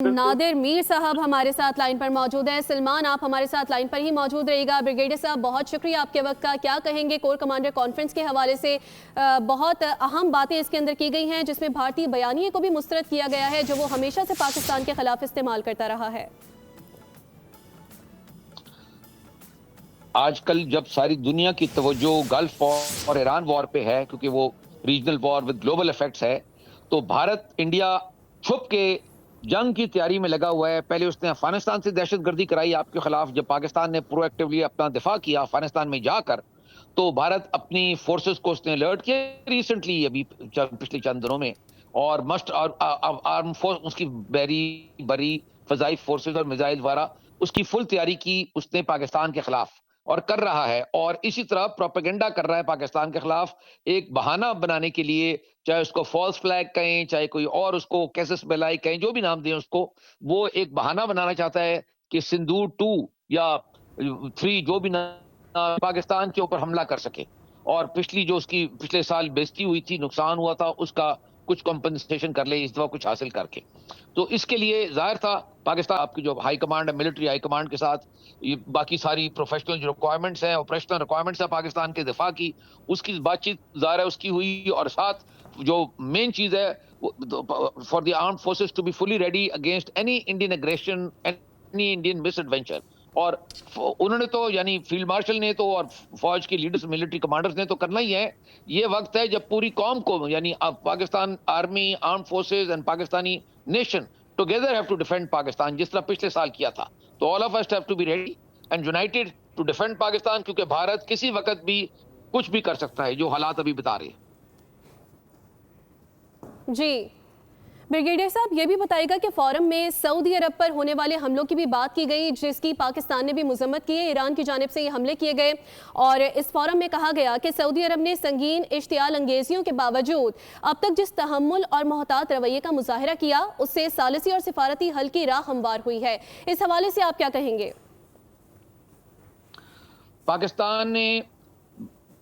नादिर मीर साहब हमारे साथ लाइन पर मौजूद हैं। सलमान, आप हमारे साथ लाइन पर ही मौजूद रहिएगा। ब्रिगेडियर साहब, बहुत शुक्रिया आपके वक्त का। क्या कहेंगे कोर कमांडर कॉन्फ्रेंस के हवाले से? बहुत अहम बातें इसके अंदर की गई हैं, जिसमें भारतीय बयानिए को भी मुस्तरद किया गया है, जो वो हमेशा से पाकिस्तान के खिलाफ इस्तेमाल करता रहा है। आजकल जब सारी दुनिया की तवज्जो गल्फ और ईरान वॉर पे है, क्योंकि वो regional war with global effects है, तो भारत इंडिया छुप के जंग की तैयारी में लगा हुआ है। पहले उसने अफगानिस्तान से दहशतगर्दी कराई आपके खिलाफ, जब पाकिस्तान ने प्रोएक्टिवली अपना दिफा किया अफगानिस्तान में जाकर, तो भारत अपनी फोर्सेस को उसने अलर्ट किया रिसेंटली, अभी पिछले चंद दिनों में। और मस्ट और आर्म फोर्स उसकी बरी फजाई फोर्सेस और मिसाइल द्वारा उसकी फुल तैयारी की उसने पाकिस्तान के खिलाफ, और कर रहा है। और इसी तरह प्रोपेगेंडा कर रहा है पाकिस्तान के खिलाफ, एक बहाना बनाने के लिए, चाहे उसको फॉल्स फ्लैग कहें, चाहे कोई और उसको कैसेस बेलाई कहें, जो भी नाम दें उसको, वो एक बहाना बनाना चाहता है कि सिंदूर 2 या 3 जो भी पाकिस्तान के ऊपर हमला कर सके। और पिछली जो उसकी पिछले साल बेइज्जती हुई थी, नुकसान हुआ था, उसका कुछ कंपनसेशन कर ले इस दफा कुछ हासिल करके। तो इसके लिए जाहिर था पाकिस्तान आपकी जो हाई कमांड है, मिलिट्री हाई कमांड के साथ ये बाकी सारी प्रोफेशनल जो रिक्वायरमेंट्स हैं, ऑपरेशनल रिक्वायरमेंट्स है पाकिस्तान के दिफा की, उसकी बातचीत जाहिर है उसकी हुई। और साथ जो मेन चीज है, for the armed forces to be fully ready against any Indian aggression, any Indian misadventure. और उन्होंने तो, यानी फील्ड मार्शल ने तो, और फौज के लीडर्स, मिलिट्री कमांडर्स ने तो करना ही है। ये वक्त है जब पूरी कौम को, यानी Pakistan army, arm forces and Pakistani nation together have to defend Pakistan, जिस तरह पिछले साल किया था। तो all of us have to be ready and united to defend Pakistan, क्योंकि भारत किसी वक्त भी कुछ भी कर सकता है, जो हालात अभी बता रहे हैं। जी ब्रिगेडियर साहब, ये भी बताइएगा कि फोरम में सऊदी अरब पर होने वाले हमलों की भी बात की गई, जिसकी पाकिस्तान ने भी मजम्मत की है। ईरान की जानिब से ये हमले किए गए और इस फोरम में कहा गया कि सऊदी अरब ने संगीन इश्तियाल अंगेजियों के बावजूद अब तक जिस तहम्मुल और मोहतात रवैये का मुजाहरा किया, उससे सालिसी और सिफारती हल की राह हमवार हुई है। इस हवाले से आप क्या कहेंगे? पाकिस्तान ने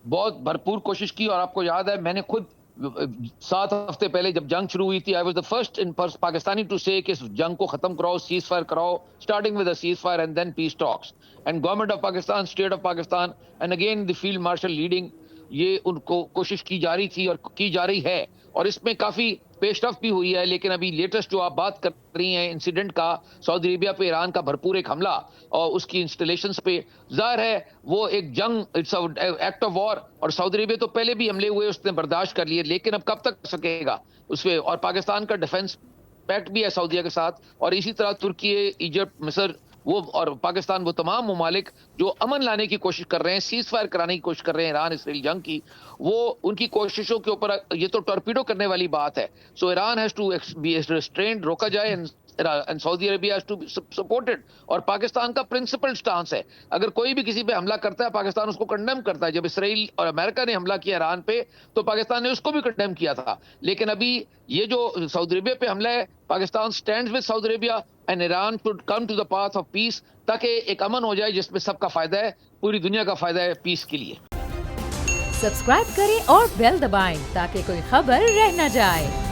बहुत भरपूर कोशिश की, और आपको याद है मैंने खुद 7 हफ्ते पहले जब जंग शुरू हुई थी, I was the first in Pakistani to say कि इस जंग को खत्म कराओ, सीज फायर कराओ, starting with a cease fire and then peace talks. And government of Pakistan, state of Pakistan and again the field marshal leading, ये उनको कोशिश की जा रही थी और की जा रही है, और इसमें काफी पेशरफ भी हुई है। लेकिन अभी लेटेस्ट जो आप बात कर रही हैं इंसिडेंट का, सऊदी अरेबिया पे ईरान का भरपूर एक हमला और उसकी इंस्टॉलेशंस पे, जाहिर है वो एक जंग, इट्स एक्ट ऑफ वॉर। और सऊदी अरेबिया तो पहले भी हमले हुए, उसने बर्दाश्त कर लिए, लेकिन अब कब तक सकेगा उसपे। और पाकिस्तान का डिफेंस पैक्ट भी है सऊदीया के साथ, और इसी तरह तुर्की, इजिप्ट, मिस्र, वो और पाकिस्तान, वो तमाम ममालिक जो अमन लाने की कोशिश कर रहे हैं, सीज फायर कराने की कोशिश कर रहे हैं ईरान इसराइल जंग की, वो उनकी कोशिशों के ऊपर ये तो टॉर्पीडो करने वाली बात है। So Iran has to be restrained, रोका जाए, and Saudi Arabia has to be supported. और पाकिस्तान का प्रिंसिपल स्टांस है, अगर कोई भी किसी पे हमला करता है, पाकिस्तान उसको कंडेम करता है। जब इसराइल और अमेरिका ने हमला किया ईरान पे, तो पाकिस्तान ने उसको भी कंडेम किया था। लेकिन अभी ये जो सऊदी अरेबिया पे हमला है, Pakistan stands with Saudi Arabia and Iran should come to the path of peace, ताकि एक अमन हो जाए जिसमें सबका फायदा है, पूरी दुनिया का फायदा है पीस के लिए। सब्सक्राइब करें और बेल दबाएं ताकि कोई खबर रह न जाए।